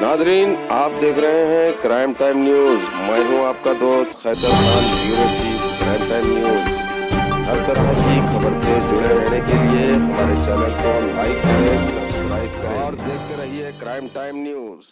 Nadreen, आप देख रहे हैं क्राइम टाइम न्यूज। मैं हूं आपका दोस्त Khaitar Khan, bureau chief crime time news. हर तरह की खबर से जुड़े रहने के लिए हमारे चैनल को लाइक करें, सब्सक्राइब करें और देखते रहिए crime time news.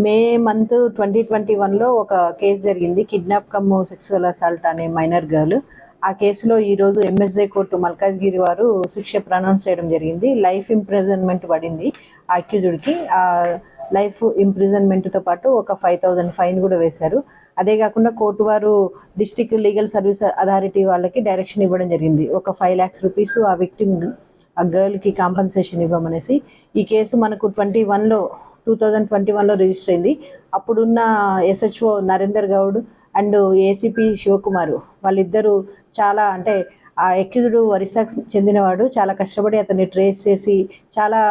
May month 2021లో ఒక కేసు జరిగింది, కిడ్నాప్ కమ్ సెక్సువల్ అసాల్ట్ అనే మైనర్ గర్ల్. ఆ కేసులో ఈరోజు ఎంఎస్జే కోర్టు మల్కాజ్గిరి వారు శిక్ష ప్రొనౌన్స్ చేయడం జరిగింది. లైఫ్ ఇంప్రిజన్మెంట్ పడింది ఆ అక్యూజ్డ్కి. ఆ లైఫ్ ఇంప్రిజన్మెంట్తో పాటు ఒక 5,000 ఫైన్ కూడా వేశారు. అదే కాకుండా కోర్టు వారు డిస్ట్రిక్ట్ లీగల్ సర్వీస్ అథారిటీ వాళ్ళకి డైరెక్షన్ ఇవ్వడం జరిగింది, ఒక 5 lakhs రూపీస్ ఆ విక్టిమ్ ఆ గర్ల్కి కాంపన్సేషన్ ఇవ్వమనేసి. ఈ కేసు మనకు 2021లో రిజిస్టర్ అయింది. అప్పుడున్న SHO Narender Goud and ACP Shivakumar వాళ్ళిద్దరూ చాలా, అంటే ఆ అక్యూజ్డ్ ఒరిస్సాకు చెందినవాడు, చాలా కష్టపడి అతన్ని ట్రేస్ చేసి చాలా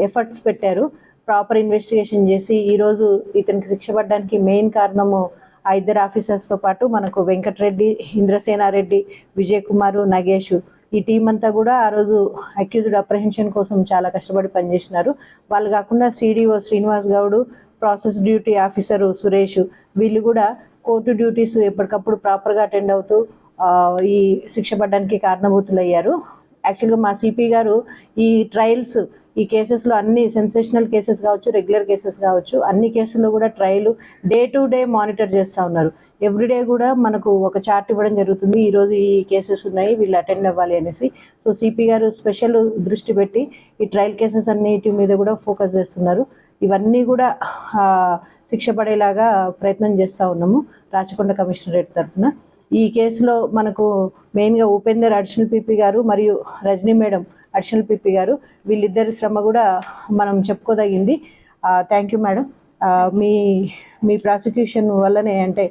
ఎఫర్ట్స్ పెట్టారు, ప్రాపర్ ఇన్వెస్టిగేషన్ చేసి ఈరోజు ఇతనికి శిక్ష పడడానికి మెయిన్ కారణము ఆ ఇద్దరు ఆఫీసర్స్తో పాటు మనకు వెంకటరెడ్డి, ఇంద్రసేనారెడ్డి, విజయ్ కుమార్, నగేష్, ఈ టీం అంతా కూడా ఆ రోజు అక్యూజ్డ్ అప్రహెన్షన్ కోసం చాలా కష్టపడి పనిచేసినారు. వాళ్ళు కాకుండా CDO Srinivas Goud, process duty officer Suresh, వీళ్ళు కూడా కోర్టు డ్యూటీస్ ఎప్పటికప్పుడు ప్రాపర్గా అటెండ్ అవుతూ ఈ శిక్ష పడడానికి కారణభూతులు అయ్యారు. యాక్చువల్గా మా సిపి గారు ఈ ట్రయల్స్, ఈ కేసెస్లో అన్ని సెన్సేషనల్ కేసెస్ కావచ్చు, రెగ్యులర్ కేసెస్ కావచ్చు, అన్ని కేసుల్లో కూడా trial day to day monitor చేస్తూ ఉన్నారు. ఎవ్రీడే కూడా మనకు ఒక చార్ట్ ఇవ్వడం జరుగుతుంది, ఈరోజు ఈ కేసెస్ ఉన్నాయి, వీళ్ళు అటెండ్ అవ్వాలి అనేసి. సో సిపి గారు స్పెషల్ దృష్టి పెట్టి ఈ ట్రయల్ కేసెస్ అన్నిటి మీద కూడా ఫోకస్ చేస్తున్నారు. ఇవన్నీ కూడా శిక్ష పడేలాగా ప్రయత్నం చేస్తూ ఉన్నాము రాచకొండ కమిషనరేట్ తరఫున. ఈ కేసులో మనకు మెయిన్గా ఉపేందర్ అడిషనల్ పీపీ గారు మరియు రజనీ మేడం అడిషనల్ పీపీ గారు, వీళ్ళిద్దరి శ్రమ కూడా మనం చెప్పుకోదగింది. Thank you madam. మీ ప్రాసిక్యూషన్ వల్లనే, అంటే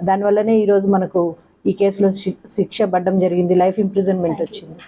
దానివల్లనే ఈరోజు మనకు ఈ కేసులో శిక్ష పడడం జరిగింది, లైఫ్ ఇంప్రిజన్మెంట్ వచ్చింది.